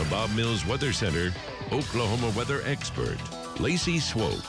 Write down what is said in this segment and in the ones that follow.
Bob Mills Weather Center, Oklahoma weather expert, Lacey Swope.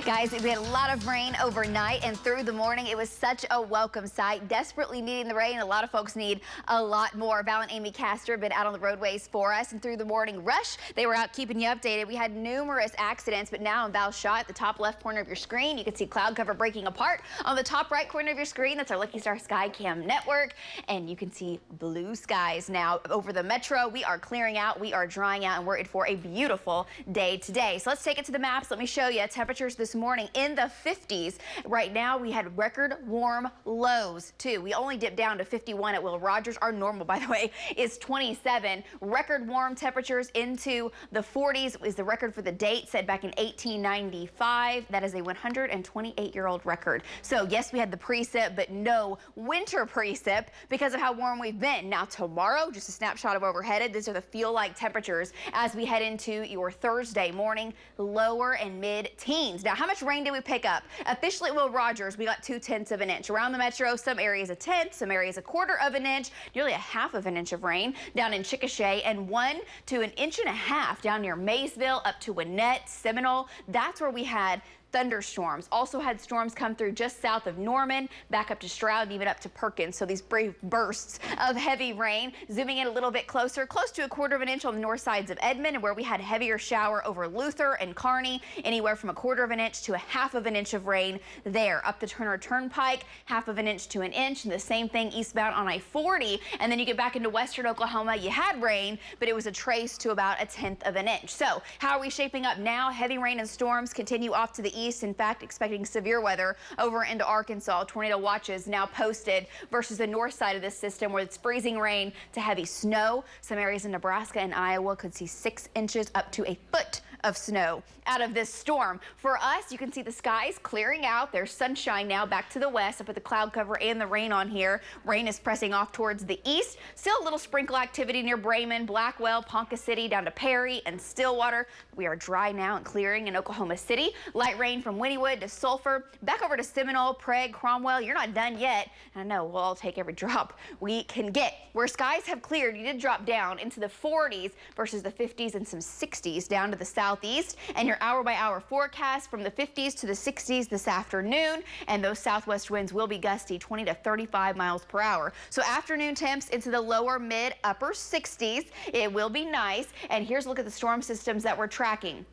Guys, we had a lot of rain overnight and through the morning. It was such a welcome sight. Desperately needing the rain. A lot of folks need a lot more. Val and Amy Castor have been out on the roadways for us, and through the morning rush, they were out keeping you updated. We had numerous accidents, but now in Val's shot at the top left corner of your screen, you can see cloud cover breaking apart. On the top right corner of your screen, that's our Lucky Star Sky Cam network, and you can see blue skies now over the metro. We are clearing out, we are drying out, and we're in for a beautiful day today. So let's take it to the maps. Let me show you temperatures this morning in the 50s. Right now we had record warm lows too. We only dipped down to 51 at Will Rogers. Our normal, by the way, is 27. Record warm temperatures into the 40s is the record for the date set back in 1895. That is a 128-year-old record. So yes, we had the precip, but no winter precip because of how warm we've been. Now tomorrow, just a snapshot of where we're headed. These are the feel-like temperatures as we head into your Thursday morning, lower and mid-teens. Now, how much rain did we pick up? Officially at Will Rogers, we got 2/10 of an inch. Around the metro, some areas a tenth, some areas a quarter of an inch, nearly a half of an inch of rain down in Chickasha, and 1 to an inch and a half down near Maysville up to Winnett, Seminole. That's where we had thunderstorms. Also had storms come through just south of Norman, back up to Stroud, and even up to Perkins. So these brief bursts of heavy rain. Zooming in a little bit closer, close to a quarter of an inch on the north sides of Edmond, and where we had heavier shower over Luther and Kearney, anywhere from a quarter of an inch to a half of an inch of rain there. Up the Turner Turnpike, half of an inch to an inch, and the same thing eastbound on I-40. And then you get back into western Oklahoma, you had rain, but it was a trace to about 1/10 of an inch. So how are we shaping up now? Heavy rain and storms continue off to the east. In fact, expecting severe weather over into Arkansas. Tornado watches now posted versus the north side of this system where it's freezing rain to heavy snow. Some areas in Nebraska and Iowa could see 6 inches up to a foot of snow out of this storm. For us, you can see the skies clearing out. There's sunshine now back to the west. I put the cloud cover and the rain on here. Rain is pressing off towards the east. Still a little sprinkle activity near Bremen, Blackwell, Ponca City down to Perry and Stillwater. We are dry now and clearing in Oklahoma City. Light rain from Wynnewood to Sulphur, back over to Seminole, Prague, Cromwell. You're not done yet. I know we'll all take every drop we can get. Where skies have cleared, you did drop down into the 40s versus the 50s and some 60s down to the southeast. And your hour-by-hour forecast from the 50s to the 60s this afternoon. And those southwest winds will be gusty, 20 to 35 miles per hour. So afternoon temps into the lower, mid, upper 60s. It will be nice. And here's a look at the storm systems that we're tracking.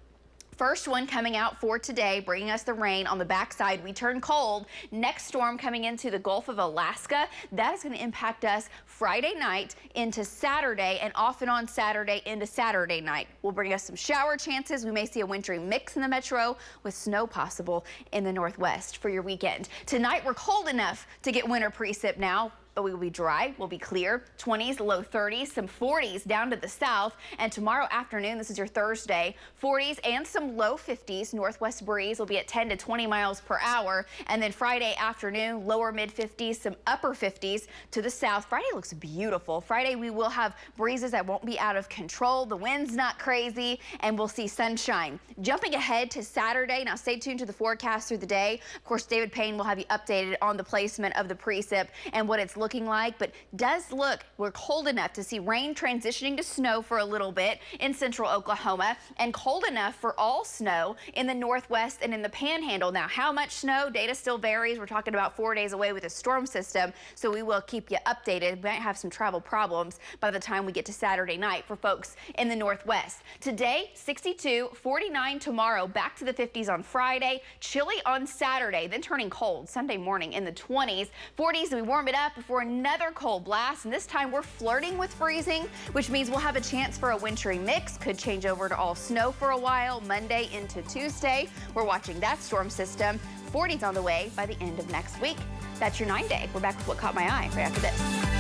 First one coming out for today, bringing us the rain. On the backside, we turn cold. Next storm coming into the Gulf of Alaska. That is going to impact us Friday night into Saturday, and off and on Saturday into Saturday night. Will bring us some shower chances. We may see a wintry mix in the metro with snow possible in the northwest for your weekend. Tonight, we're cold enough to get winter precip now, but we will be dry, we'll be clear, 20s, low 30s, some 40s down to the south. And tomorrow afternoon, this is your Thursday, 40s and some low 50s. Northwest breeze will be at 10 to 20 miles per hour. And then Friday afternoon, lower mid 50s, some upper 50s to the south. Friday looks beautiful. Friday, we will have breezes that won't be out of control. The wind's not crazy, and we'll see sunshine. Jumping ahead to Saturday, now stay tuned to the forecast through the day. Of course, David Payne will have you updated on the placement of the precip and what it's looking like, but does look, we're cold enough to see rain transitioning to snow for a little bit in central Oklahoma, and cold enough for all snow in the northwest and in the panhandle. Now, how much snow? Data still varies. We're talking about 4 days away with a storm system, so we will keep you updated. We might have some travel problems by the time we get to Saturday night for folks in the northwest. Today, 62, 49 tomorrow, back to the 50s on Friday, chilly on Saturday, then turning cold Sunday morning in the 20s, 40s, and we warm it up before another cold blast, and this time we're flirting with freezing, which means we'll have a chance for a wintry mix. Could change over to all snow for a while, Monday into Tuesday. We're watching that storm system. 40s on the way by the end of next week. That's your 9-day. We're back with what caught my eye right after this.